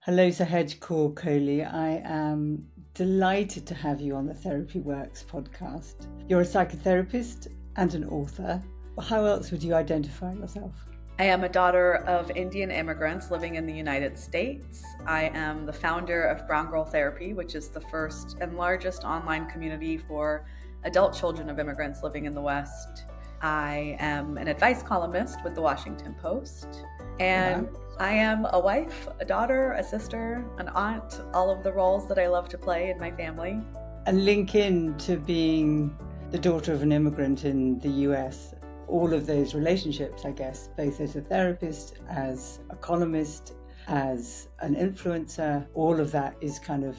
Hello, Sahaj Kaur Kohli. I am delighted to have you on the Therapy Works podcast. You're a psychotherapist and an author. How else would you identify yourself? I am a daughter of Indian immigrants living in the United States. I am the founder of Brown Girl Therapy, which is the first and largest online community for adult children of immigrants living in the West. I am an advice columnist with the Washington Post. And Wow. I am a wife, a daughter, a sister, an aunt, all of the roles that I love to play in my family. And link in to being the daughter of an immigrant in the US, all of those relationships, I guess, both as a therapist, as a columnist, as an influencer, all of that is kind of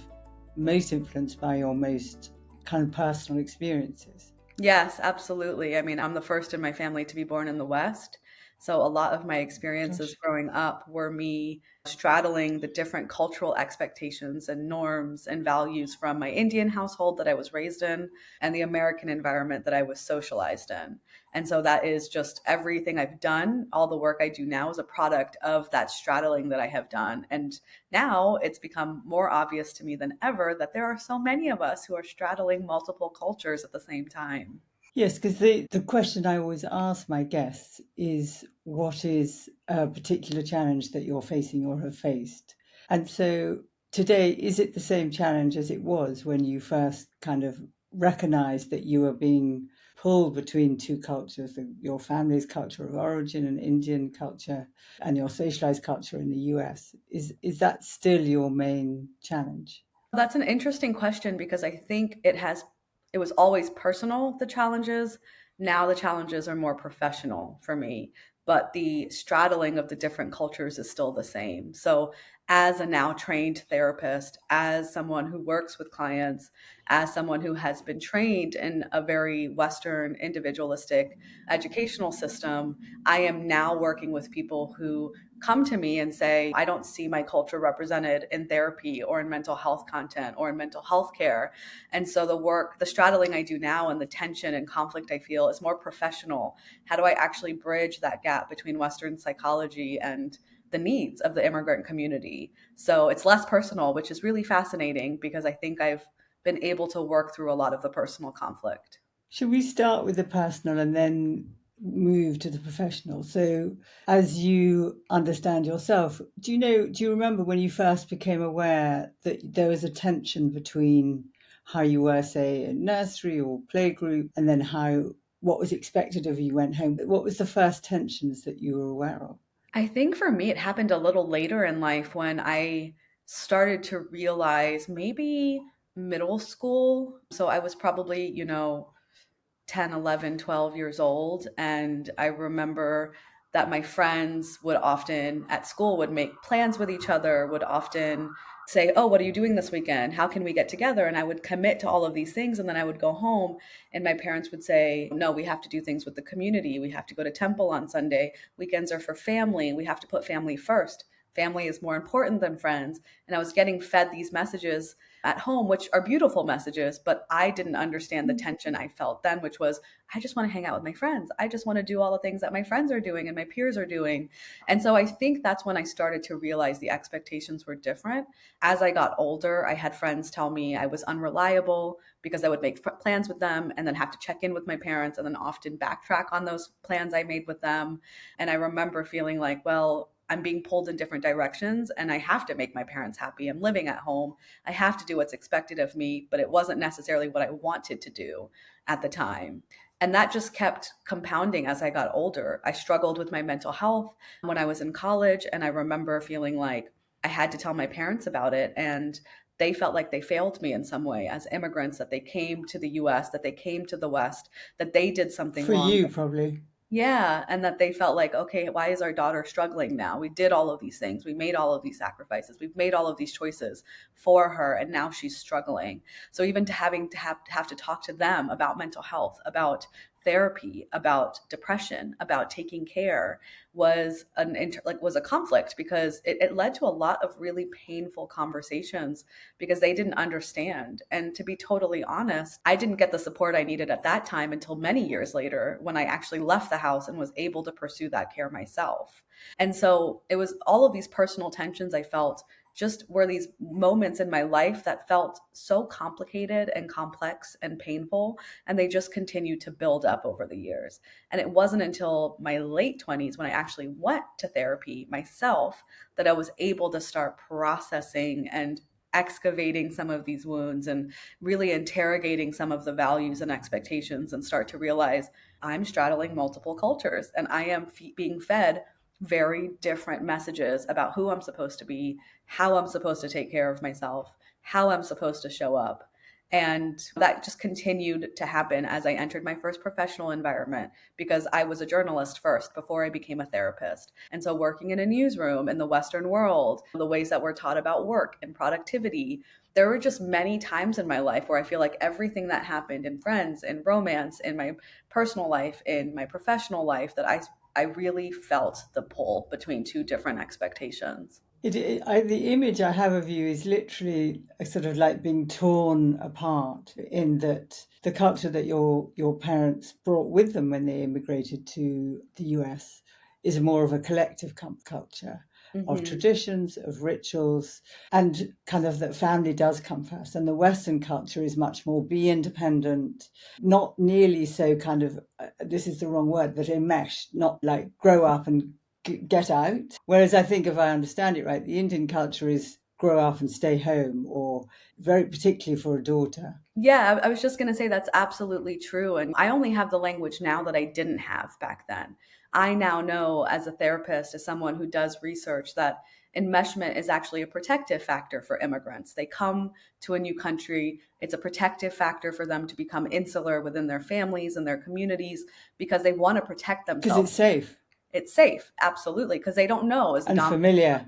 most influenced by your most kind of personal experiences. Yes, absolutely. I mean, I'm the first in my family to be born in the West. So a lot of my experiences Gosh. growing up were me straddling the different cultural expectations and norms and values from my Indian household that I was raised in and the American environment that I was socialized in. And so that is just everything I've done. All the work I do now is a product of that straddling that I have done. And now it's become more obvious to me than ever that there are so many of us who are straddling multiple cultures at the same time. Yes, because the question I always ask my guests is what is a particular challenge that you're facing or have faced? And so today, is it the same challenge as it was when you first kind of recognized that you were being pulled between two cultures, your family's culture of origin and Indian culture and your socialized culture in the US? Is that still your main challenge? That's an interesting question because I think it was always personal, the challenges. Now the challenges are more professional for me, but the straddling of the different cultures is still the same. So, as a now trained therapist, as someone who works with clients, as someone who has been trained in a very Western individualistic educational system, I am now working with people who come to me and say, I don't see my culture represented in therapy or in mental health content or in mental health care. And so the straddling I do now and the tension and conflict I feel is more professional. How do I actually bridge that gap between Western psychology and the needs of the immigrant community? So it's less personal, which is really fascinating because I think I've been able to work through a lot of the personal conflict. Should we start with the personal and then move to the professional? So, as you understand yourself, do you remember when you first became aware that there was a tension between how you were, say, in nursery or playgroup, and then what was expected of you went home? What was the first tensions that you were aware of? I think for me, it happened a little later in life when I started to realize maybe middle school. So I was probably, 10, 11, 12 years old. And I remember that my friends would often at school would make plans with each other, would often say, oh, what are you doing this weekend? How can we get together? And I would commit to all of these things. And then I would go home and my parents would say, no, we have to do things with the community. We have to go to temple on Sunday. Weekends are for family. We have to put family first. Family is more important than friends. And I was getting fed these messages at home, which are beautiful messages, but I didn't understand the tension I felt then, which was, I just want to hang out with my friends. I just want to do all the things that my friends are doing and my peers are doing. And so I think that's when I started to realize the expectations were different. As I got older, I had friends tell me I was unreliable because I would make plans with them and then have to check in with my parents and then often backtrack on those plans I made with them. And I remember feeling like, well, I'm being pulled in different directions and I have to make my parents happy. I'm living at home. I have to do what's expected of me, but it wasn't necessarily what I wanted to do at the time. And that just kept compounding as I got older. I struggled with my mental health when I was in college. And I remember feeling like I had to tell my parents about it. And they felt like they failed me in some way as immigrants, that they came to the US, that they came to the West, that they did something For wrong. you, probably. Yeah, and that they felt like, okay, why is our daughter struggling now? We did all of these things. We made all of these sacrifices. We've made all of these choices for her, and now she's struggling. So even to having to have to talk to them about mental health, about therapy, about depression, about taking care was a conflict because it led to a lot of really painful conversations because they didn't understand. And to be totally honest, I didn't get the support I needed at that time until many years later when I actually left the house and was able to pursue that care myself. And so it was all of these personal tensions I felt just were these moments in my life that felt so complicated and complex and painful. And they just continued to build up over the years. And it wasn't until my late 20s when I actually went to therapy myself that I was able to start processing and excavating some of these wounds and really interrogating some of the values and expectations, and start to realize I'm straddling multiple cultures and I am being fed very different messages about who I'm supposed to be, how I'm supposed to take care of myself, how I'm supposed to show up. And that just continued to happen as I entered my first professional environment, because I was a journalist first before I became a therapist. And so, working in a newsroom in the Western world, the ways that we're taught about work and productivity, there were just many times in my life where I feel like everything that happened in friends, in romance, in my personal life, in my professional life, that I really felt the pull between two different expectations. The image I have of you is literally a sort of like being torn apart, in that the culture that your parents brought with them when they immigrated to the US is more of a collective culture of Hmm. traditions, of rituals, and kind of that family does come first. And the Western culture is much more be independent, not nearly so kind of, this is the wrong word, but enmeshed, not like grow up and get out. Whereas I think, if I understand it right, the Indian culture is grow up and stay home, or very particularly for a daughter. Yeah, I was just going to say that's absolutely true. And I only have the language now that I didn't have back then. I now know, as a therapist, as someone who does research, that enmeshment is actually a protective factor for immigrants. They come to a new country, it's a protective factor for them to become insular within their families and their communities, because they want to protect Because it's themselves. safe It's safe, absolutely, because they don't know, is the and dominant familiar.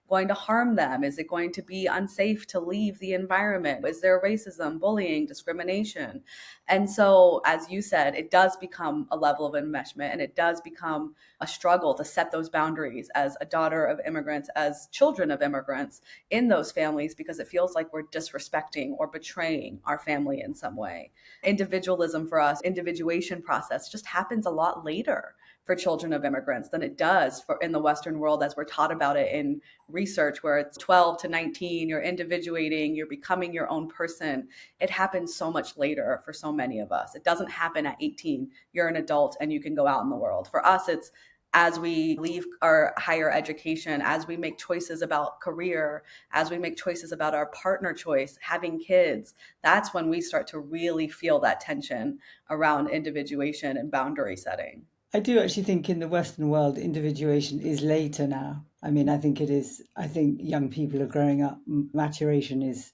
going to harm them? Is it going to be unsafe to leave the environment? Is there racism, bullying, discrimination? And so, as you said, it does become a level of enmeshment, and it does become a struggle to set those boundaries as a daughter of immigrants, as children of immigrants in those families, because it feels like we're disrespecting or betraying our family in some way. Individualism for us, individuation process just happens a lot later for children of immigrants than it does for in the Western world, as we're taught about it in research, where it's 12 to 19, you're individuating, you're becoming your own person. It happens so much later for so many of us. It doesn't happen at 18, you're an adult and you can go out in the world. For us, it's as we leave our higher education, as we make choices about career, as we make choices about our partner choice, having kids, that's when we start to really feel that tension around individuation and boundary setting. I do actually think in the Western world, individuation is later now. I mean, I think it is. I think young people are growing up. Maturation is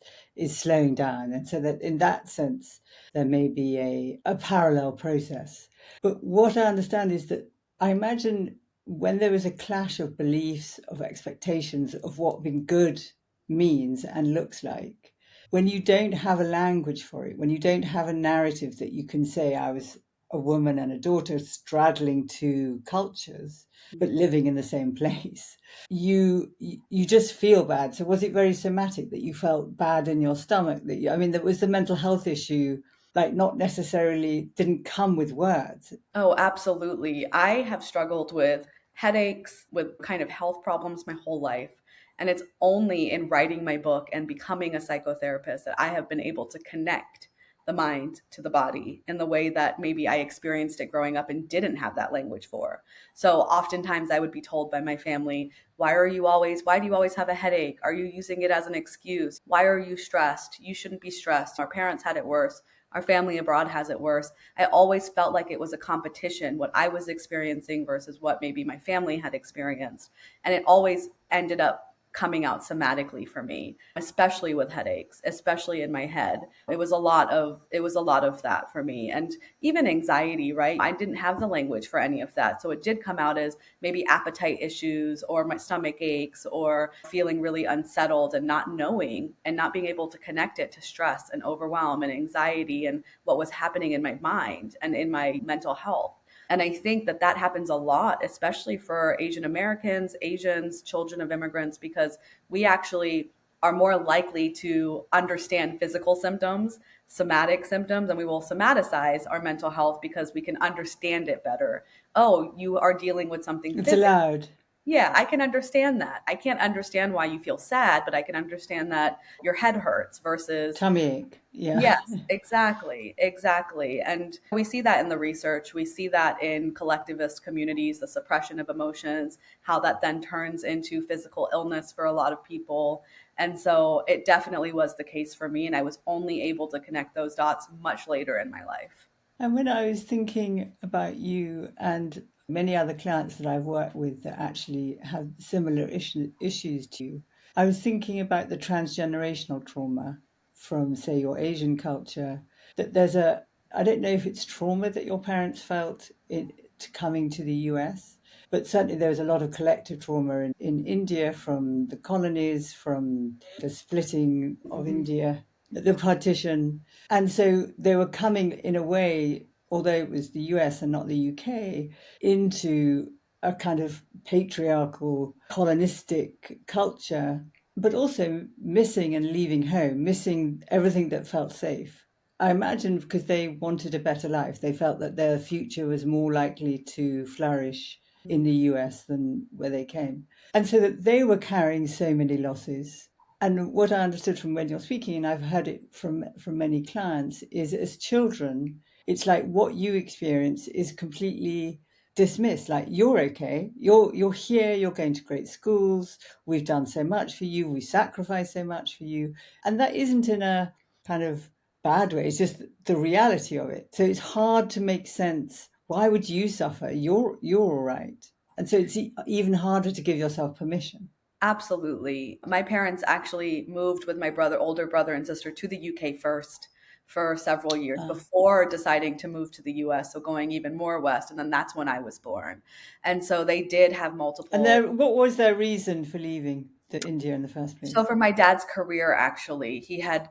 slowing down, and so that in that sense, there may be a parallel process. But what I understand is that I imagine when there is a clash of beliefs, of expectations of what being good means and looks like, when you don't have a language for it, when you don't have a narrative that you can say, I was a woman and a daughter straddling two cultures but living in the same place, you just feel bad. So was it very somatic that you felt bad in your stomach? That I mean, there was the mental health issue, like not necessarily didn't come with words. Oh, absolutely. I have struggled with headaches, with kind of health problems my whole life. And it's only in writing my book and becoming a psychotherapist that I have been able to connect the mind to the body in the way that maybe I experienced it growing up and didn't have that language for. So oftentimes I would be told by my family, why do you always have a headache? Are you using it as an excuse? Why are you stressed? You shouldn't be stressed. Our parents had it worse. Our family abroad has it worse. I always felt like it was a competition, what I was experiencing versus what maybe my family had experienced. And it always ended up coming out somatically for me, especially with headaches, especially in my head. It was a lot of that for me. And even anxiety, right? I didn't have the language for any of that. So it did come out as maybe appetite issues or my stomach aches or feeling really unsettled and not knowing and not being able to connect it to stress and overwhelm and anxiety and what was happening in my mind and in my mental health. And I think that that happens a lot, especially for Asian Americans, Asians, children of immigrants, because we actually are more likely to understand physical symptoms, somatic symptoms, and we will somaticize our mental health because we can understand it better. Oh, you are dealing with something It's physical. allowed. Yeah, I can understand that. I can't understand why you feel sad, but I can understand that your head hurts versus Tummy ache. Yeah. yes, exactly, exactly. And we see that in the research. We see that in collectivist communities, the suppression of emotions, how that then turns into physical illness for a lot of people. And so it definitely was the case for me. And I was only able to connect those dots much later in my life. And when I was thinking about you and many other clients that I've worked with that actually have similar issues to you, I was thinking about the transgenerational trauma from, say, your Asian culture. That there's a, I don't know if it's trauma that your parents felt in coming to the US, but certainly there was a lot of collective trauma in India from the colonies, from the splitting of Mhm. India, the partition. And so they were coming in a way, although it was the US and not the UK, into a kind of patriarchal, colonistic culture, but also missing and leaving home, missing everything that felt safe. I imagine because they wanted a better life. They felt that their future was more likely to flourish in the US than where they came. And so that they were carrying so many losses. And what I understood from when you're speaking, and I've heard it from many clients, is as children, it's like what you experience is completely dismissed. Like you're okay, you're here, you're going to great schools, we've done so much for you, we sacrificed so much for you. And that isn't in a kind of bad way, it's just the reality of it. So it's hard to make sense. Why would you suffer? You're all right. And so it's even harder to give yourself permission. Absolutely. My parents actually moved with my older brother and sister to the UK first for several years Uh, before deciding to move to the US, so going even more west. And then that's when I was born. And so they did have and multiple. what was their reason for leaving the India in the first So place? for my dad's career, actually, he had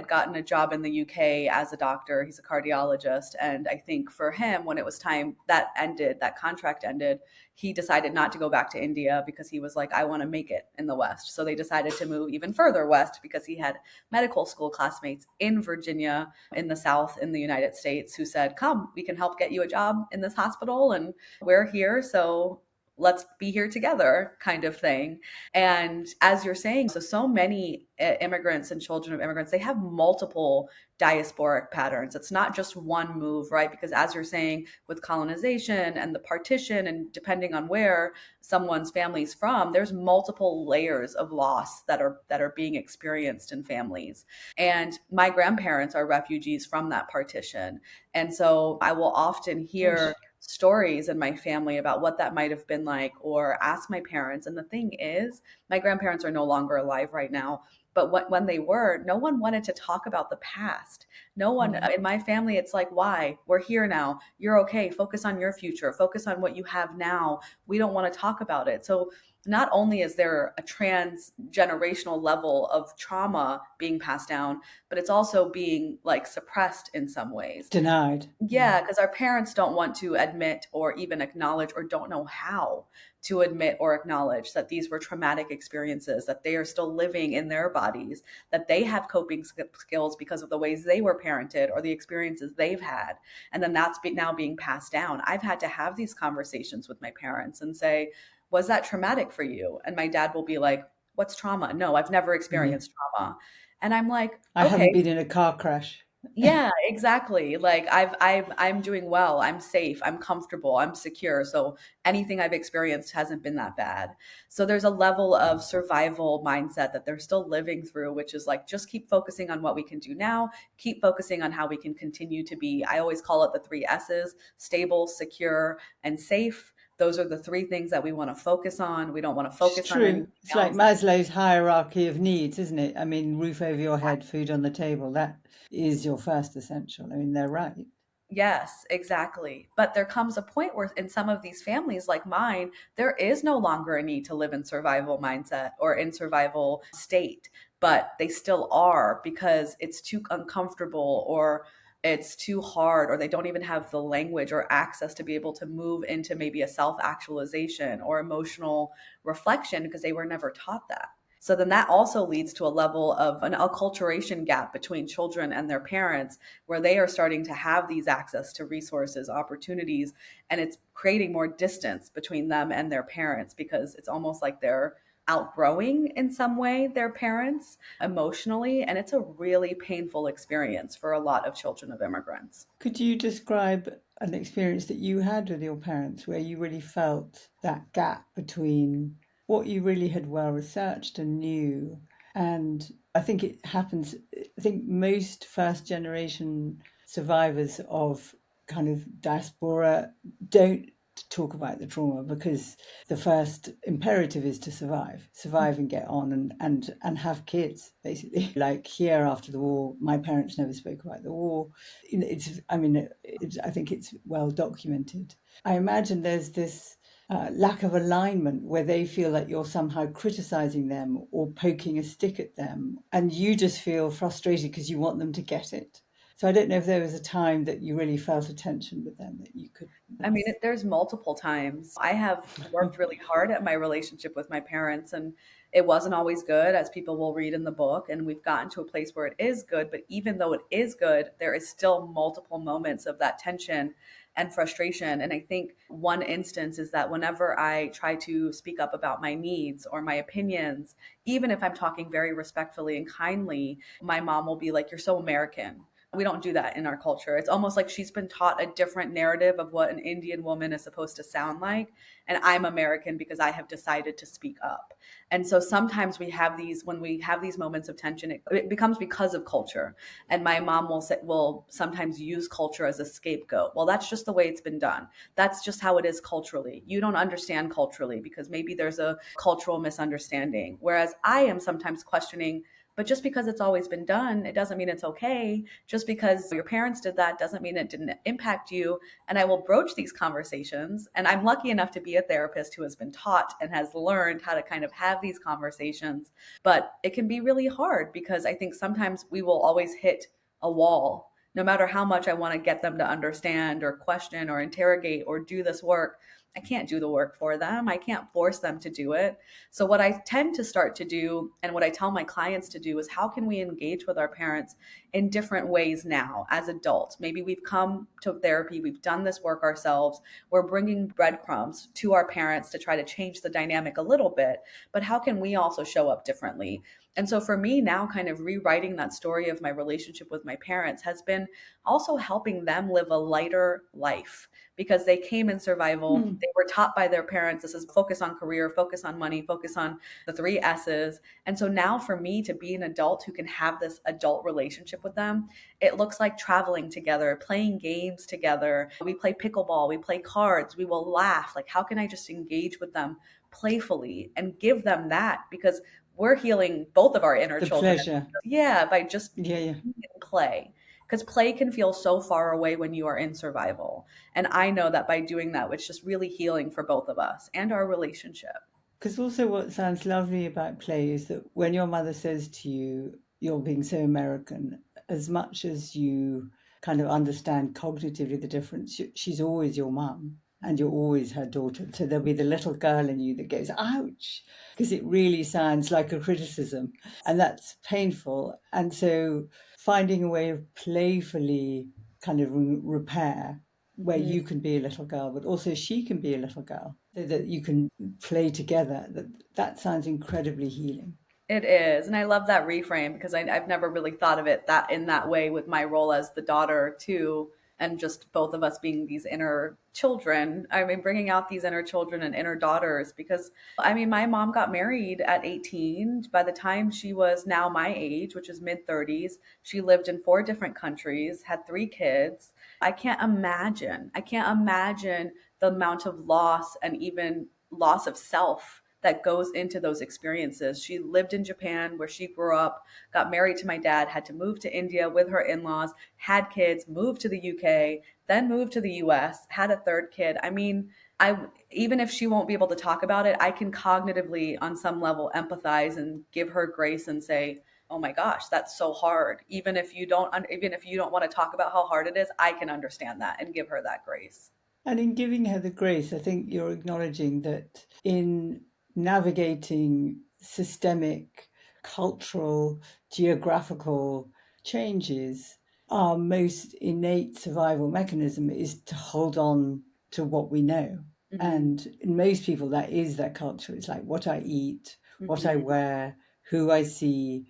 gotten a job in the UK as a doctor. He's a cardiologist, and I think for him, when it was time that ended, that contract ended, he decided not to go back to India because he was like, I want to make it in the West. So they decided to move even further west because he had medical school classmates in Virginia, in the South, in the United States, who said, "Come, we can help get you a job in this hospital, and we're here, so." Let's be here together, kind of thing. And as you're saying, so many immigrants and children of immigrants, they have multiple diasporic patterns. It's not just one move, right? Because as you're saying, with colonization and the partition, and depending on where someone's family's from, there's multiple layers of loss that are being experienced in families. And my grandparents are refugees from that partition. And so I will often hear Gosh, stories in my family about what that might have been like, or ask my parents. And the thing is, my grandparents are no longer alive right now, but when they were, no one wanted to talk about the past. No one mm, in my family, it's like, why? We're here now. You're okay. Focus on your future. Focus on what you have now. We don't want to talk about it. So not only is there a transgenerational level of trauma being passed down, but it's also being like suppressed in some ways. denied. Mm. Yeah, because our parents don't want to admit or even acknowledge, or don't know how to admit or acknowledge that these were traumatic experiences, that they are still living in their bodies, that they have coping skills because of the ways they were parented or the experiences they've had. And then that's now being passed down. I've had to have these conversations with my parents and say, was that traumatic for you? And my dad will be like, what's trauma? No, I've never Yeah. experienced trauma. And I'm like, I haven't okay. been in a car crash. Yeah, exactly. Like I'm doing well. I'm safe. I'm comfortable. I'm secure. So anything I've experienced hasn't been that bad. So there's a level of survival mindset that they're still living through, which is like, just keep focusing on what we can do now. Keep focusing on how we can continue to be, I always call it the three S's: stable, secure, and safe. Those are the three things that we want to focus on. We don't want to It's focus on true. anything It's like else. Maslow's hierarchy of needs, isn't it? I mean, roof over your head, food on the table. That is your first essential. I mean, they're right. Yes, exactly. But there comes a point where in some of these families like mine, there is no longer a need to live in survival mindset or in survival state, but they still are because it's too uncomfortable, or it's too hard, or they don't even have the language or access to be able to move into maybe a self actualization or emotional reflection because they were never taught that. So then that also leads to a level of an acculturation gap between children and their parents, where they are starting to have these access to resources, opportunities, and it's creating more distance between them and their parents because it's almost like they're outgrowing in some way their parents emotionally. And it's a really painful experience for a lot of children of immigrants. Could you describe an experience that you had with your parents where you really felt that gap between what you really had well researched and knew? And I think it happens, I think most first generation survivors of kind of diaspora don't talk about the trauma because the first imperative is to survive and get on and have kids, basically. Like here after the war, my parents never spoke about the war. I think it's well documented. I imagine there's this lack of alignment where they feel that you're somehow criticizing them or poking a stick at them, and you just feel frustrated because you want them to get it. So I don't know if there was a time that you really felt a tension with them that you could. I mean, there's multiple times. I have worked really hard at my relationship with my parents, and it wasn't always good, as people will read in the book. And we've gotten to a place where it is good. But even though it is good, there is still multiple moments of that tension and frustration. And I think one instance is that whenever I try to speak up about my needs or my opinions, even if I'm talking very respectfully and kindly, my mom will be like, "You're so American." We don't do that in our culture. It's almost like she's been taught a different narrative of what an Indian woman is supposed to sound like. And I'm American because I have decided to speak up. And so sometimes when we have these moments of tension, it becomes because of culture. And my mom will sometimes use culture as a scapegoat. Well, that's just the way it's been done. That's just how it is culturally. You don't understand culturally because maybe there's a cultural misunderstanding. Whereas I am sometimes questioning, but just because it's always been done, it doesn't mean it's okay. Just because your parents did that doesn't mean it didn't impact you. And I will broach these conversations. And I'm lucky enough to be a therapist who has been taught and has learned how to kind of have these conversations. But it can be really hard because I think sometimes we will always hit a wall. No matter how much I want to get them to understand or question or interrogate or do this work, I can't do the work for them. I can't force them to do it. So, what I tend to start to do, and what I tell my clients to do, is how can we engage with our parents in different ways now as adults? Maybe we've come to therapy, we've done this work ourselves, we're bringing breadcrumbs to our parents to try to change the dynamic a little bit, but how can we also show up differently? And so for me now, kind of rewriting that story of my relationship with my parents has been also helping them live a lighter life because they came in survival. Mm. They were taught by their parents, this is focus on career, focus on money, focus on the three S's. And so now for me to be an adult who can have this adult relationship with them, it looks like traveling together, playing games together. We play pickleball, we play cards, we will laugh. Like, how can I just engage with them playfully and give them that? Because we're healing both of our inner The children. pleasure. Yeah, by just Yeah, yeah. play. Because play can feel so far away when you are in survival. And I know that by doing that, it's just really healing for both of us and our relationship. Because also, what sounds lovely about play is that when your mother says to you, you're being so American, as much as you kind of understand cognitively the difference, she's always your mum and you're always her daughter. So there'll be the little girl in you that goes, ouch, because it really sounds like a criticism. And that's painful. And so finding a way of playfully kind of repair where Mm. you can be a little girl, but also she can be a little girl, so that you can play together. That sounds incredibly healing. It is. And I love that reframe because I've never really thought of it that in that way with my role as the daughter too. And just both of us being these inner children. I mean, bringing out these inner children and inner daughters because I mean, my mom got married at 18. By the time she was now my age, which is mid 30s, she lived in four different countries, had three kids. I can't imagine the amount of loss and even loss of self that goes into those experiences. She lived in Japan where she grew up, got married to my dad, had to move to India with her in-laws, had kids, moved to the UK, then moved to the US, had a third kid. I mean, I even if she won't be able to talk about it, I can cognitively on some level empathize and give her grace and say, "Oh my gosh, that's so hard." Even if you don't want to talk about how hard it is, I can understand that and give her that grace. And in giving her the grace, I think you're acknowledging that in navigating systemic, cultural, geographical changes, our most innate survival mechanism is to hold on to what we know. Hmm. And in most people, that is their culture. It's like what I eat, what I Hmm. wear, who I see,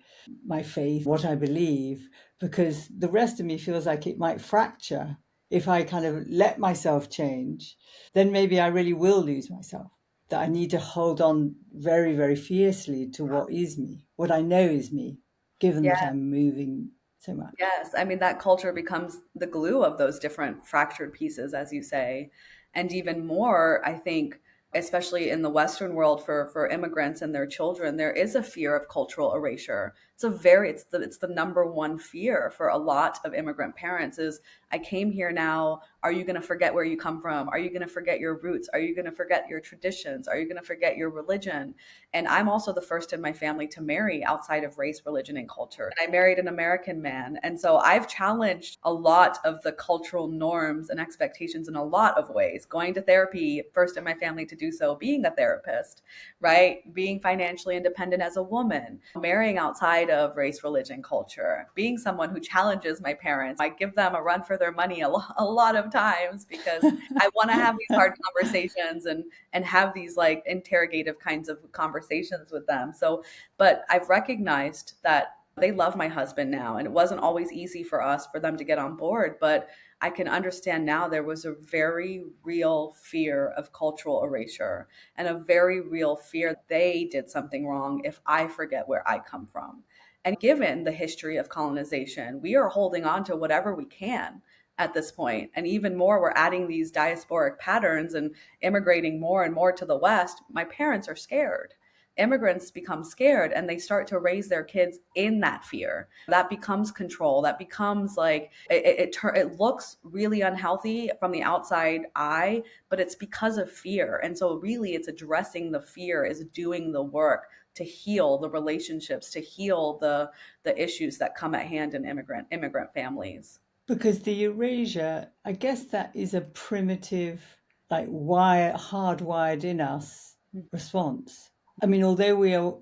my faith, what I believe, because the rest of me feels like it might fracture if I kind of let myself change, then maybe I really will lose myself. That I need to hold on very, very fiercely to what is me, what I know is me, given that I'm moving so much. Yes, I mean, that culture becomes the glue of those different fractured pieces, as you say. And even more, I think, especially in the Western world for immigrants and their children, there is a fear of cultural erasure. It's the number one fear for a lot of immigrant parents is I came here now. Are you going to forget where you come from? Are you going to forget your roots? Are you going to forget your traditions? Are you going to forget your religion? And I'm also the first in my family to marry outside of race, religion, and culture. And I married an American man. And so I've challenged a lot of the cultural norms and expectations in a lot of ways. Going to therapy, first in my family to do so, being a therapist, right? Being financially independent as a woman, marrying outside of race, religion, culture, being someone who challenges my parents. I give them a run for their money a lot of times because I want to have these hard conversations and have these like interrogative kinds of conversations with them. So, but I've recognized that they love my husband now, and it wasn't always easy for us for them to get on board, but I can understand now there was a very real fear of cultural erasure and a very real fear they did something wrong if I forget where I come from. And given the history of colonization, we are holding on to whatever we can at this point. And even more, we're adding these diasporic patterns and immigrating more and more to the West. My parents are scared. Immigrants become scared and they start to raise their kids in that fear. That becomes control. That becomes like it looks really unhealthy from the outside eye, but it's because of fear. And so really it's addressing the fear, is doing the work to heal the relationships, to heal the issues that come at hand in immigrant families. Because the erasure, I guess that is a primitive, like wire, hardwired in us response. I mean, although we are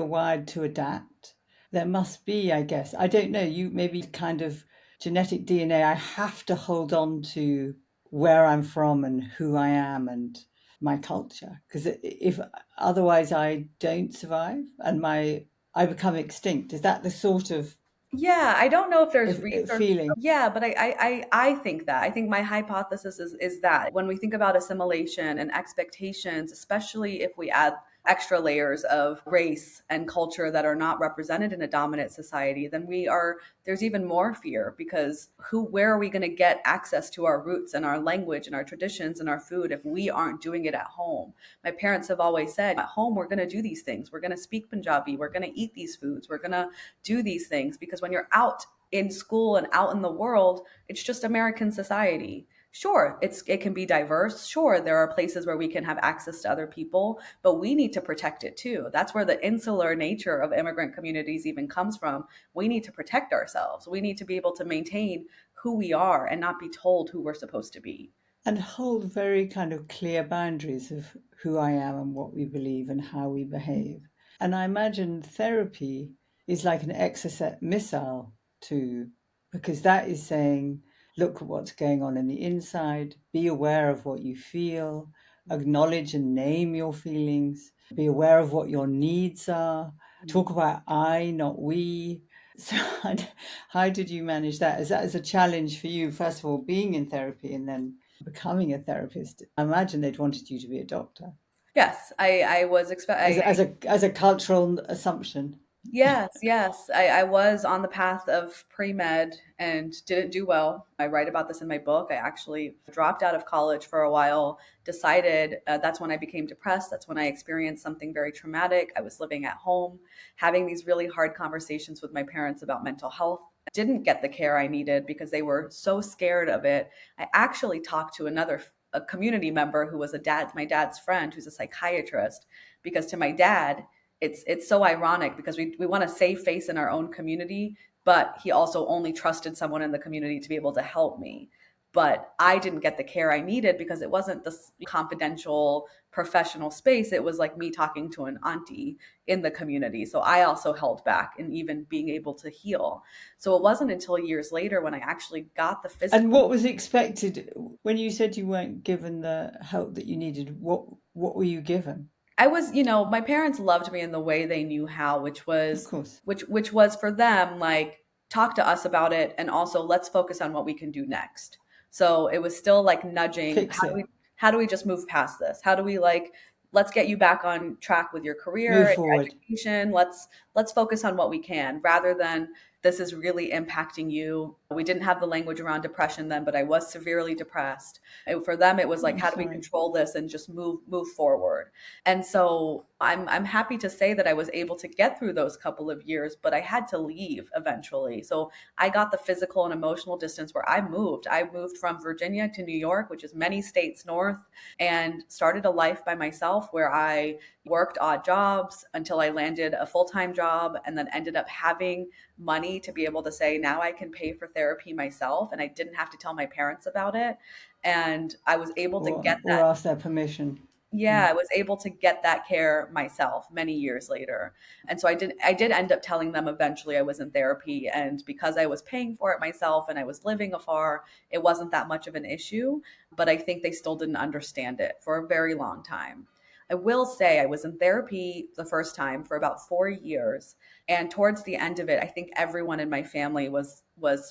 wired to adapt, there must be, I guess, I don't know, you maybe kind of genetic DNA. I have to hold on to where I'm from and who I am and my culture, because if otherwise I don't survive and my I become extinct. Is that the sort of Yeah, I don't know if there's research. feeling? Yeah, but I think that. I think my hypothesis is that when we think about assimilation and expectations, especially if we add extra layers of race and culture that are not represented in a dominant society, then there's even more fear because where are we going to get access to our roots and our language and our traditions and our food if we aren't doing it at home? My parents have always said, at home, we're going to do these things. We're going to speak Punjabi. We're going to eat these foods. We're going to do these things because when you're out in school and out in the world, it's just American society. Sure, it can be diverse. Sure, there are places where we can have access to other people, but we need to protect it too. That's where the insular nature of immigrant communities even comes from. We need to protect ourselves. We need to be able to maintain who we are and not be told who we're supposed to be. And hold very kind of clear boundaries of who I am and what we believe and how we behave. And I imagine therapy is like an exocet missile too, because that is saying, look at what's going on in the inside, be aware of what you feel, acknowledge and name your feelings, be aware of what your needs are, talk about I, not we. So, how did you manage that? Is that as a challenge for you, first of all, being in therapy and then becoming a therapist? I imagine they'd wanted you to be a doctor Yes, I was expect. as a cultural assumption. Yes, yes. I was on the path of pre-med and didn't do well. I write about this in my book. I actually dropped out of college for a while, decided that's when I became depressed. That's when I experienced something very traumatic. I was living at home, having these really hard conversations with my parents about mental health. Didn't get the care I needed because they were so scared of it. I actually talked to a community member who was my dad's friend, who's a psychiatrist, because to my dad, it's so ironic because we want to save face in our own community, but he also only trusted someone in the community to be able to help me. but I didn't get the care I needed because it wasn't this confidential professional space. It was like me talking to an auntie in the community. So I also held back in even being able to heal. So it wasn't until years later when I actually got the And physical. what was expected when you said you weren't given the help that you needed? What were you given? I was, my parents loved me in the way they knew how, which Of was course, which was for them like talk to us about it and also let's focus on what we can do next. So it was still like nudging, fix it, how do we just move past this? How do we like let's get you back on track with your career move and your forward. education. Let's focus on what we can rather than this is really impacting you. We didn't have the language around depression then, but I was severely depressed. And for them it was like I'm how do we sorry. control this and just move forward. And so I'm happy to say that I was able to get through those couple of years, but I had to leave eventually. So I got the physical and emotional distance where I moved. I moved from Virginia to New York, which is many states north, and started a life by myself where I worked odd jobs until I landed a full-time job and then ended up having money to be able to say, now I can pay for therapy myself. And I didn't have to tell my parents about it. And I was able to get Or that. ask their permission. Yeah, Mm. I was able to get that care myself many years later. And so I did end up telling them eventually I was in therapy, and because I was paying for it myself and I was living afar, it wasn't that much of an issue, but I think they still didn't understand it for a very long time. I will say I was in therapy the first time for about 4 years, and towards the end of it, I think everyone in my family was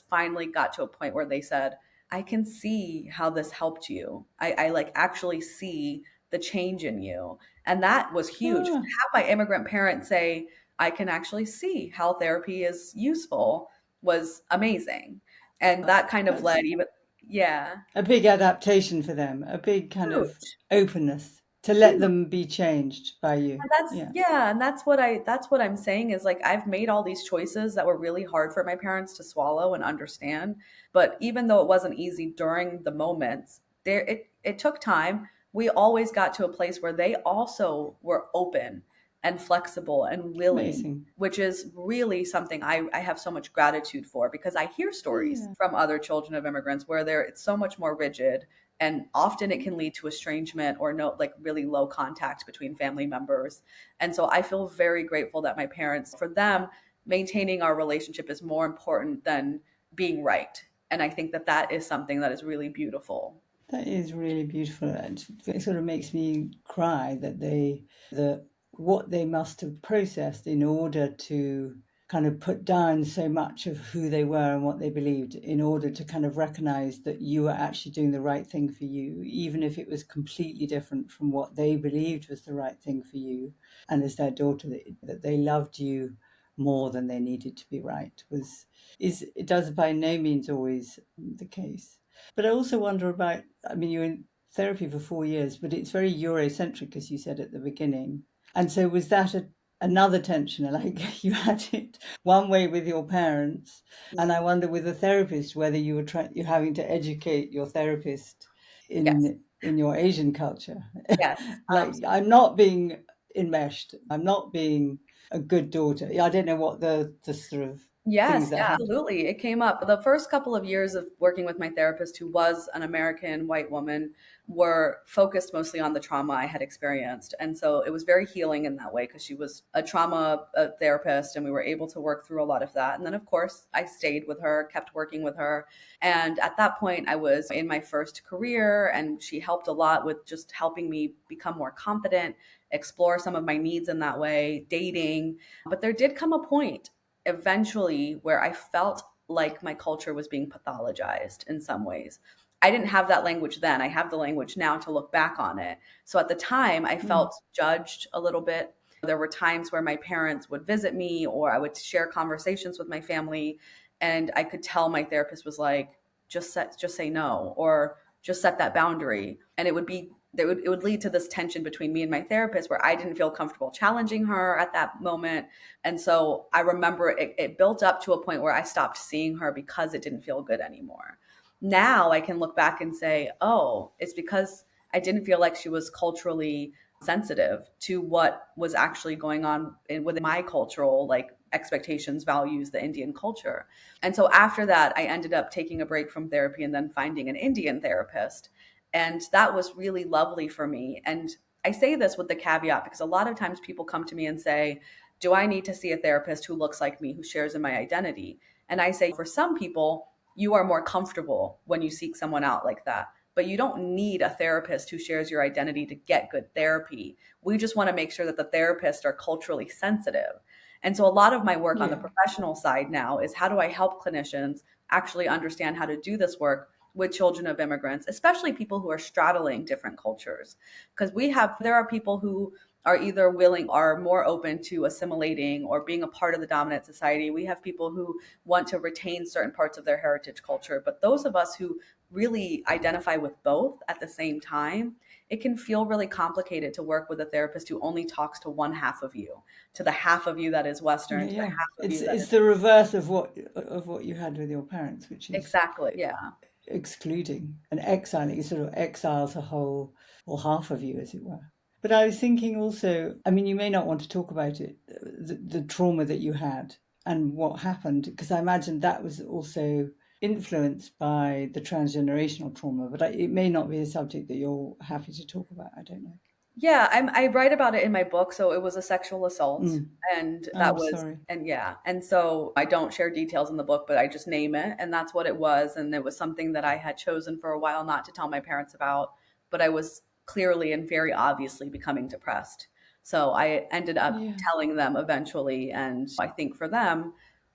finally got to a point where they said, "I can see how this helped you. I like actually see the change in you." And that was huge. To Ah, have my immigrant parents say, I can actually see how therapy is useful was amazing. And that kind of that's led even, yeah, a big adaptation for them, a big kind of huge. openness to let Huge. them be changed by you. And that's Yeah, yeah, and that's what I'm saying is like I've made all these choices that were really hard for my parents to swallow and understand. But even though it wasn't easy during the moments, it took time. We always got to a place where they also were open and flexible and willing, amazing. which is really something I have so much gratitude for because I hear stories Yeah, from other children of immigrants where it's so much more rigid and often it can lead to estrangement or no like really low contact between family members. And so I feel very grateful that my parents, for them, maintaining our relationship is more important than being right. And I think that that is something that is really beautiful. that is really beautiful. And it sort of makes me cry that that what they must have processed in order to kind of put down so much of who they were and what they believed in order to kind of recognize that you were actually doing the right thing for you, even if it was completely different from what they believed was the right thing for you. And as their daughter, that they loved you more than they needed to be right was is it does by no means always the case. But I also wonder about, I mean, you're in therapy for 4 years, but it's very Eurocentric, as you said at the beginning. And so was that another tension? Like you had it one way with your parents, and I wonder with a therapist whether you're having to educate your therapist Yes. in your Asian culture. Yes. Like I'm not being enmeshed. I'm not being a good daughter. I don't know what the sort of things Yes, that yeah, happen. absolutely. It came up. The first couple of years of working with my therapist, who was an American white woman, were focused mostly on the trauma I had experienced. And so it was very healing in that way because she was a trauma therapist and we were able to work through a lot of that. And then, of course, I stayed with her, kept working with her. And at that point, I was in my first career and she helped a lot with just helping me become more confident, explore some of my needs in that way, dating. But there did come a point eventually where I felt like my culture was being pathologized in some ways. I didn't have that language then. I have the language now to look back on it. So at the time, I Mm. felt judged a little bit. There were times where my parents would visit me or I would share conversations with my family and I could tell my therapist was like just say no or just set that boundary. And it would lead to this tension between me and my therapist where I didn't feel comfortable challenging her at that moment. And so I remember it built up to a point where I stopped seeing her because it didn't feel good anymore. Now I can look back and say, oh, it's because I didn't feel like she was culturally sensitive to what was actually going on within my cultural like expectations, values, the Indian culture. And so after that, I ended up taking a break from therapy and then finding an Indian therapist. And that was really lovely for me. And I say this with the caveat because a lot of times people come to me and say, do I need to see a therapist who looks like me, who shares in my identity? And I say, for some people, you are more comfortable when you seek someone out like that. But you don't need a therapist who shares your identity to get good therapy. We just want to make sure that the therapists are culturally sensitive. And so a lot of my work on the Yeah. professional side now is how do I help clinicians actually understand how to do this work with children of immigrants, especially people who are straddling different cultures. Because there are people who are either willing, are more open to assimilating or being a part of the dominant society. We have people who want to retain certain parts of their heritage culture. But those of us who really identify with both at the same time, it can feel really complicated to work with a therapist who only talks to one half of you, to the half of you that is Yeah, Western, to the yeah. half of you that It's is the reverse of what you had with your parents, which is exactly, yeah. excluding and exiling. It sort of exiles a whole or half of you, as it were. But I was thinking also, I mean, you may not want to talk about it, the trauma that you had and what happened, because I imagine that was also influenced by the transgenerational trauma, but it may not be a subject that you're happy to talk about. I don't know. Yeah, I write about it in my book. So it was a sexual assault, Mm. and Oh, that I'm was, sorry. and yeah, and so I don't share details in the book, but I just name it, and that's what it was. And it was something that I had chosen for a while not to tell my parents about, but I was clearly and very obviously becoming depressed. So I ended up Yeah. telling them eventually, and I think for them,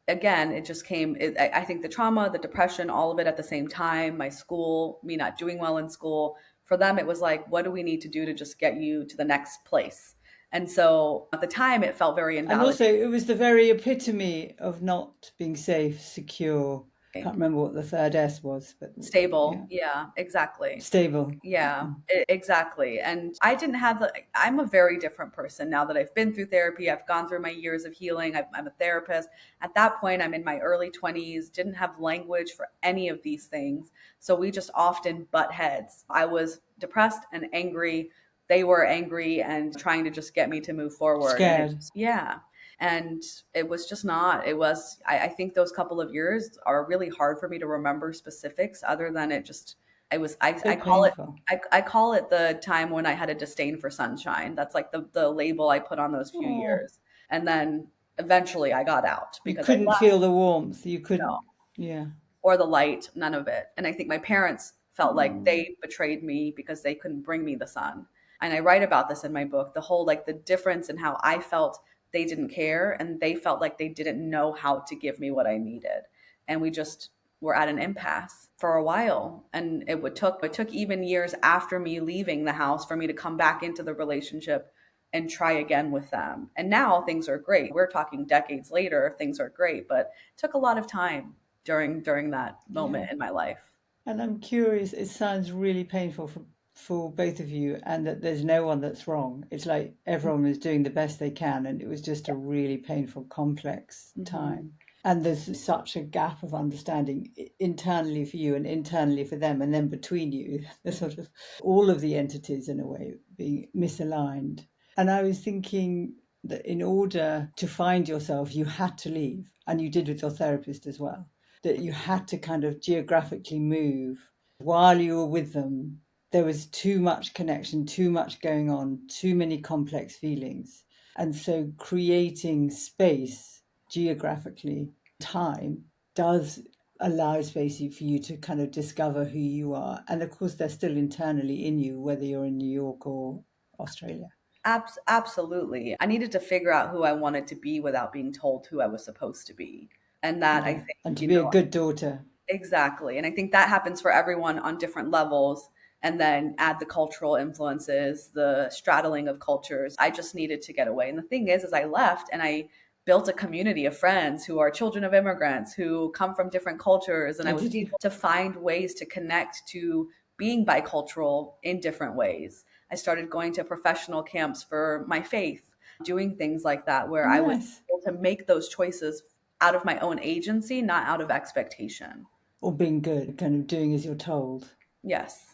again, it just came. I think the trauma, the depression, all of it at the same time. My school, me not doing well in school, for them it was like, what do we need to do to just get you to the next place? And so at the time it felt very And also, invalidating. it was the very epitome of not being safe, secure. Can't remember what the third S was, but Stable, yeah, yeah, exactly. stable. Yeah, Mm. exactly. And I didn't have I'm a very different person now that I've been through therapy. I've gone through my years of healing. I'm a therapist. At that point, I'm in my early 20s, didn't have language for any of these things. So we just often butt heads. I was depressed and angry. They were angry and trying to just get me to move forward. And Scared. it's, yeah. And it was just not, it was, I think those couple of years are really hard for me to remember specifics other than it just, So I call it painful. I call it the time when I had a disdain for sunshine. That's like the label I put on those few Oh, years. And then eventually I got out you because I couldn't left. feel the warmth. You No, couldn't. Yeah. or the light, none of it. And I think my parents felt like Mm. they betrayed me because they couldn't bring me the sun. And I write about this in my book, the whole like the difference in how I felt they didn't care and they felt like they didn't know how to give me what I needed. And we just were at an impasse for a while. And it took even years after me leaving the house for me to come back into the relationship and try again with them. And now things are great. We're talking decades later, things are great, but it took a lot of time during that moment Yeah. in my life. And I'm curious, it sounds really painful for both of you, and that there's no one that's wrong. It's like everyone is doing the best they can, and it was just a really painful, complex Hmm. time. And there's such a gap of understanding internally for you and internally for them, and then between you, the sort of all of the entities in a way being misaligned. And I was thinking that in order to find yourself, you had to leave, and you did with your therapist as well, that you had to kind of geographically move while you were with them. There was too much connection, too much going on, too many complex feelings. And so creating space geographically, time does allow space for you to kind of discover who you are. And of course, they're still internally in you, whether you're in New York or Australia. Absolutely. I needed to figure out who I wanted to be without being told who I was supposed to be. And that I Yeah. think, And to you be a know, good daughter. exactly. And I think that happens for everyone on different levels. And then add the cultural influences, the straddling of cultures. I just needed to get away. And the thing is I left and I built a community of friends who are children of immigrants who come from different cultures. And I Oh, was did you? able to find ways to connect to being bicultural in different ways. I started going to professional camps for my faith, doing things like that, where I was Nice. able to make those choices out of my own agency, not out of expectation. Or being good, kind of doing as you're told. Yes.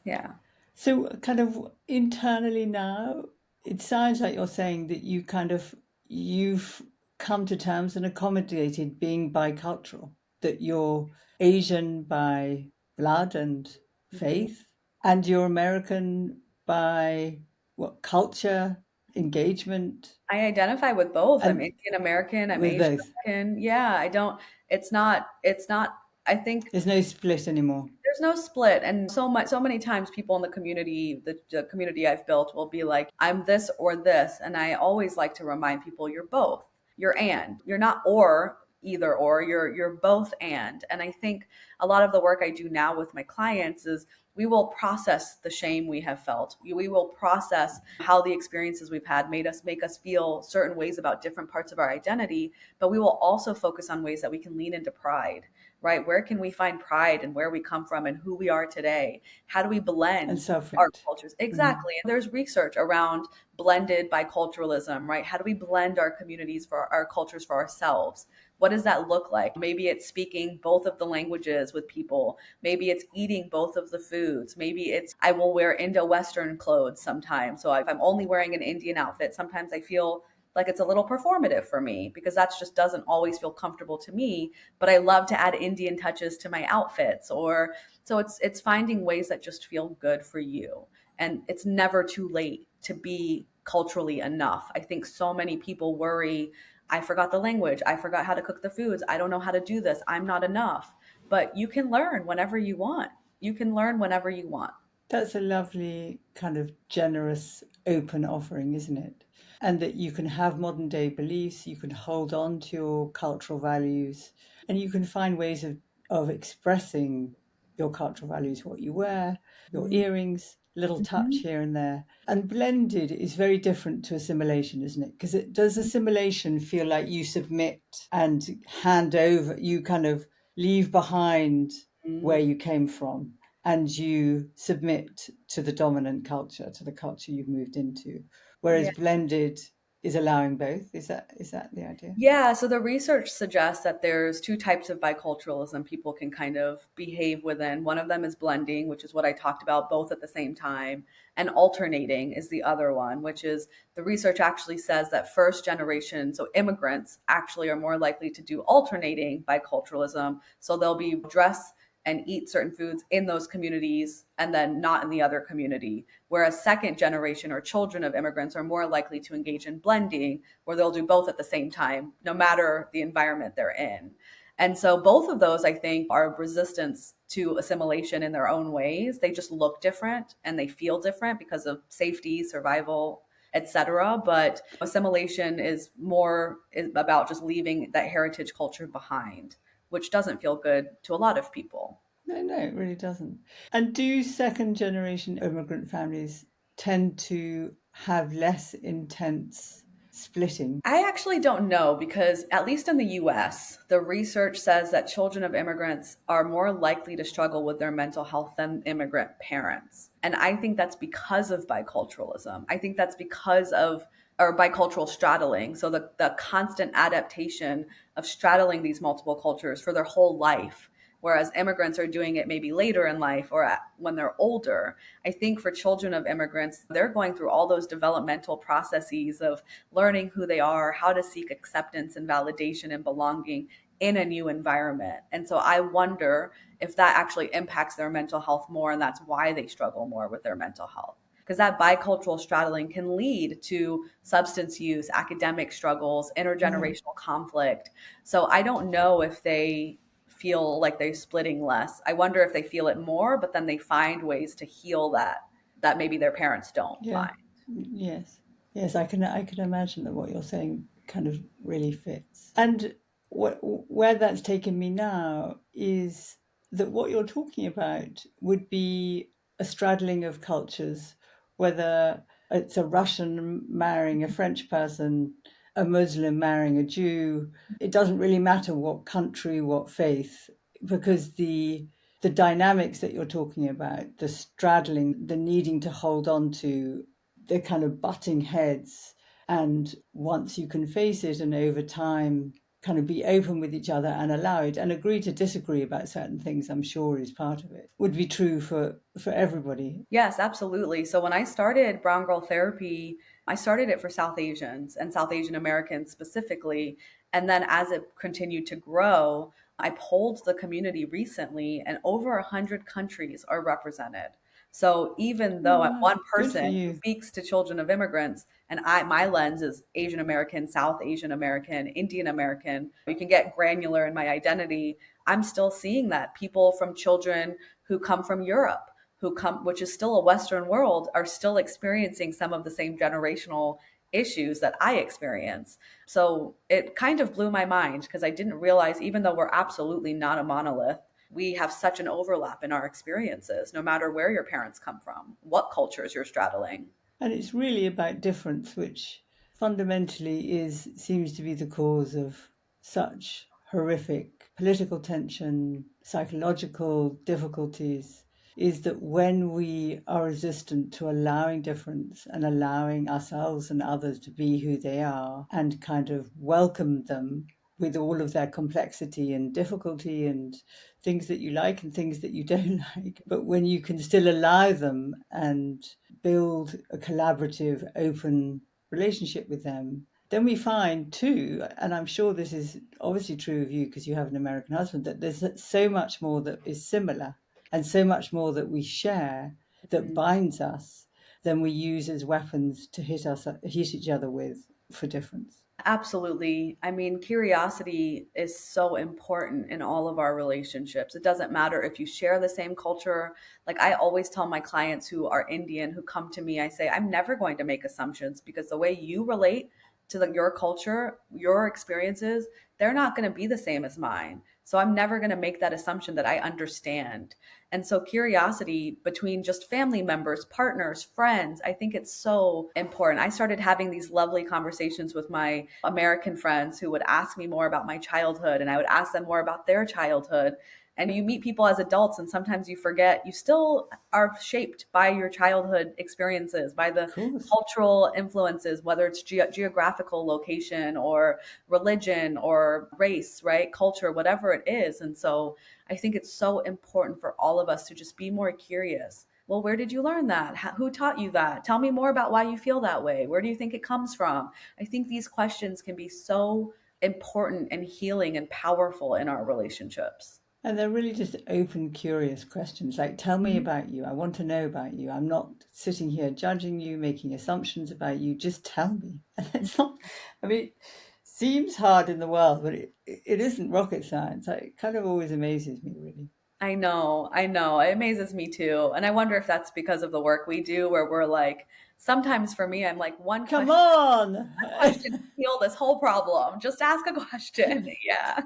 Yeah. So, kind of internally now, it sounds like you're saying that you kind of you've come to terms and accommodated being bicultural, that you're Asian by blood and Mhm. faith, and you're American by what, culture, engagement, I identify with both. I'm and Indian American, I'm with Asian both. American. Yeah, I don't, it's not, I think There's no split anymore. there's no split. And so many times people in the community, the community I've built will be like, I'm this or this. And I always like to remind people you're both. You're not or either or, you're both and I think a lot of the work I do now with my clients is we will process the shame we have felt. We will process how the experiences we've had make us feel certain ways about different parts of our identity, but we will also focus on ways that we can lean into pride, right? Where can we find pride in where we come from and who we are today? How do we And blend our self-respect. cultures? Mm. Exactly. And there's research around blended biculturalism, right? How do we blend our communities for our cultures for ourselves? What does that look like? Maybe it's speaking both of the languages with people. Maybe it's eating both of the foods. Maybe it's I will wear Indo-Western clothes sometimes. So if I'm only wearing an Indian outfit, sometimes I feel like it's a little performative for me because that just doesn't always feel comfortable to me, but I love to add Indian touches to my outfits. Or so it's finding ways that just feel good for you. And it's never too late to be culturally enough. I think so many people worry, I forgot the language, I forgot how to cook the foods, I don't know how to do this, I'm not enough. But you can learn whenever you want. You can learn whenever you want. That's a lovely kind of generous, open offering, isn't it? And that you can have modern day beliefs, you can hold on to your cultural values, and you can find ways of expressing your cultural values, what you wear, your Mhm. earrings, little touch Mhm. here and there. And blended is very different to assimilation, isn't it? Because it does assimilation feel like you submit and hand over, you kind of leave behind where Mhm. you came from and you submit to the dominant culture, to the culture you've moved into. Whereas Yeah. blended is allowing both. Is that the idea? Yeah, so the research suggests that there's two types of biculturalism people can kind of behave within. One of them is blending, which is what I talked about, both at the same time, and alternating is the other one, which is the research actually says that first generation, so immigrants, actually are more likely to do alternating biculturalism. So they'll be dress and eat certain foods in those communities and then not in the other community. Whereas second generation or children of immigrants are more likely to engage in blending, where they'll do both at the same time, no matter the environment they're in. And so both of those, I think, are resistance to assimilation in their own ways. They just look different and they feel different because of safety, survival, etc. But assimilation is about just leaving that heritage culture behind, which doesn't feel good to a lot of people. No, no, it really doesn't. And do second generation immigrant families tend to have less intense splitting? I actually don't know because, at least in the US, the research says that children of immigrants are more likely to struggle with their mental health than immigrant parents. And I think that's because of biculturalism. I think that's because of or bicultural straddling. So the constant adaptation of straddling these multiple cultures for their whole life. Whereas immigrants are doing it maybe later in life or when they're older. I think for children of immigrants, they're going through all those developmental processes of learning who they are, how to seek acceptance and validation and belonging in a new environment. And so I wonder if that actually impacts their mental health more, and that's why they struggle more with their mental health. Because that bicultural straddling can lead to substance use, academic struggles, Yeah. intergenerational conflict. So I don't know if they feel like they're splitting less. I wonder if they feel it more, but then they find ways to heal that maybe their parents don't Yeah. find. Yes. Yes, I can imagine that what you're saying kind of really fits. And where that's taken me now is that what you're talking about would be a straddling of cultures, whether it's a Russian marrying a French person, a Muslim marrying a Jew. It doesn't really matter what country, what faith, because the dynamics that you're talking about, the straddling, the needing to hold on to, the kind of butting heads. And once you can face it and over time kind of be open with each other and allow it and agree to disagree about certain things, I'm sure is part of it, would be true for everybody. Yes, absolutely. So when I started Brown Girl Therapy, I started it for South Asians and South Asian Americans specifically. And then as it continued to grow, I polled the community recently, and over 100 countries are represented. So even Oh, though I'm wow. one Good for person who you. speaks to children of immigrants, and my lens is Asian American, South Asian American, Indian American, you can get granular in my identity. I'm still seeing that people from children who come from Europe, who come, which is still a Western world, are still experiencing some of the same generational issues that I experience. So it kind of blew my mind because I didn't realize, even though we're absolutely not a monolith, we have such an overlap in our experiences, no matter where your parents come from, what cultures you're straddling. And it's really about difference, which fundamentally is seems to be the cause of such horrific political tension, psychological difficulties, is that when we are resistant to allowing difference and allowing ourselves and others to be who they are and kind of welcome them with all of their complexity and difficulty and things that you like and things that you don't like, but when you can still allow them and build a collaborative, open relationship with them, then we find too, and I'm sure this is obviously true of you because you have an American husband, that there's so much more that is similar and so much more that we share that Mhm. binds us than we use as weapons to hit each other with for difference. Absolutely. I mean, curiosity is so important in all of our relationships. It doesn't matter if you share the same culture. Like I always tell my clients who are Indian who come to me, I say, I'm never going to make assumptions because the way you relate to your culture, your experiences, they're not going to be the same as mine. So I'm never going to make that assumption that I understand. And so curiosity between just family members, partners, friends, I think it's so important. I started having these lovely conversations with my American friends who would ask me more about my childhood, and I would ask them more about their childhood. And you meet people as adults, and sometimes you forget you still are shaped by your childhood experiences, by the Of course. cultural influences, whether it's geographical location or religion or race, right? Culture, whatever it is. And so I think it's so important for all of us to just be more curious. Well, where did you learn that? Who taught you that? Tell me more about why you feel that way. Where do you think it comes from? I think these questions can be so important and healing and powerful in our relationships. And they're really just open, curious questions like, tell me Mhm. about you. I want to know about you. I'm not sitting here judging you, making assumptions about you. Just tell me. And it's not, I mean, it seems hard in the world, but it isn't rocket science. It kind of always amazes me, really. I know, I know. It amazes me too. And I wonder if that's because of the work we do, where we're like, sometimes for me, I'm like, Come on. one question can heal this whole problem. Just ask a question. Yeah.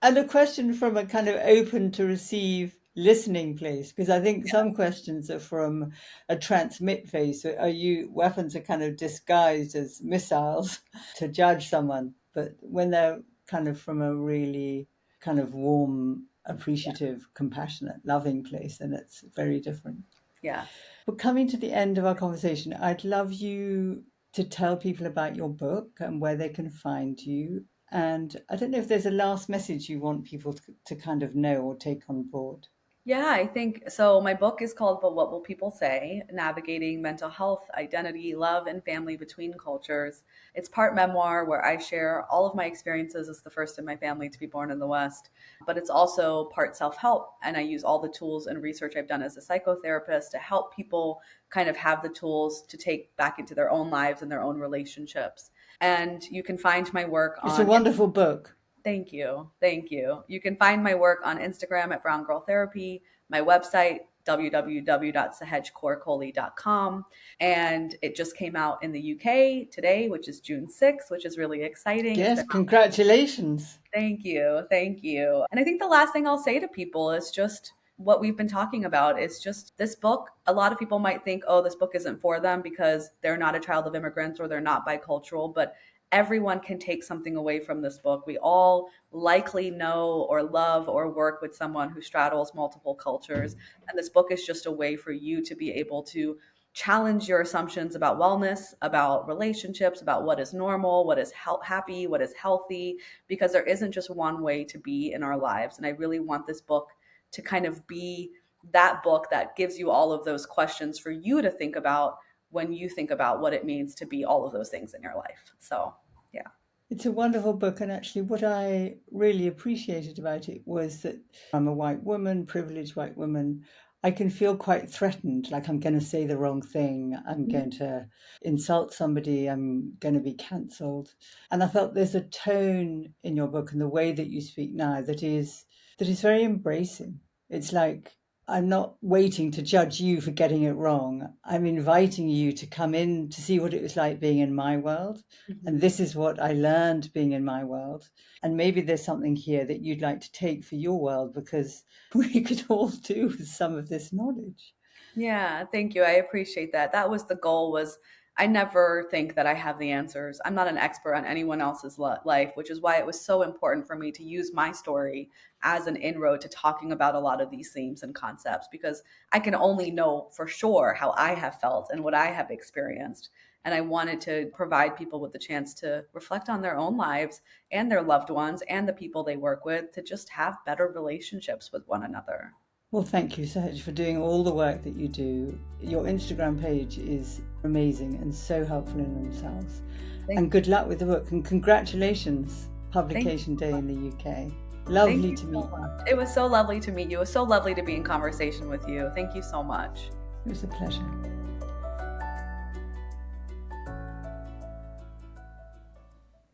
And a question from a kind of open to receive listening place, because I think some questions are from a transmit phase. So are you weapons are kind of disguised as missiles to judge someone, but when they're kind of from a really kind of warm, appreciative, compassionate, loving place, then it's very different. Yeah. But coming to the end of our conversation, I'd love you to tell people about your book and where they can find you. And I don't know if there's a last message you want people to kind of know or take on board. Yeah, I think so. My book is called But What Will People Say? Navigating Mental Health, Identity, Love, and Family Between Cultures. It's part memoir where I share all of my experiences as the first in my family to be born in the West. But it's also part self help. And I use all the tools and research I've done as a psychotherapist to help people kind of have the tools to take back into their own lives and their own relationships. And you can find my work It's a on wonderful book. Thank you. Thank you. You can find my work on Instagram at Brown Girl Therapy, my website, www.sahajkaurkohli.com. And it just came out in the UK today, which is June 6th, which is really exciting. It's Yes, been congratulations. Thank you. Thank you. And I think the last thing I'll say to people is just what we've been talking about is just this book. A lot of people might think, oh, this book isn't for them because they're not a child of immigrants or they're not bicultural, but everyone can take something away from this book. We all likely know or love or work with someone who straddles multiple cultures. And this book is just a way for you to be able to challenge your assumptions about wellness, about relationships, about what is normal, what is happy, what is healthy, because there isn't just one way to be in our lives. And I really want this book to kind of be that book that gives you all of those questions for you to think about when you think about what it means to be all of those things in your life. So, yeah. It's a wonderful book, and actually, what I really appreciated about it was that I'm a white woman, privileged white woman. I can feel quite threatened, like I'm going to say the wrong thing, I'm going to insult somebody, I'm going to be cancelled. And I felt there's a tone in your book and the way that you speak now that is very embracing. It's like I'm not waiting to judge you for getting it wrong. I'm inviting you to come in to see what it was like being in my world. And Mhm. this is what I learned being in my world. And maybe there's something here that you'd like to take for your world, because we could all do with some of this knowledge. Yeah, thank you. I appreciate that. That was the goal. Was I never think that I have the answers. I'm not an expert on anyone else's life, which is why it was so important for me to use my story as an inroad to talking about a lot of these themes and concepts, because I can only know for sure how I have felt and what I have experienced. And I wanted to provide people with the chance to reflect on their own lives and their loved ones and the people they work with, to just have better relationships with one another. Well, thank you, Sahaj, for doing all the work that you do. Your Instagram page is amazing and so helpful in themselves. Thank, And good luck with the book, and congratulations, thank publication day you. in the UK. Thank Lovely you to so meet you. much. It was so lovely to meet you. It was so lovely to be in conversation with you. Thank you so much. It was a pleasure.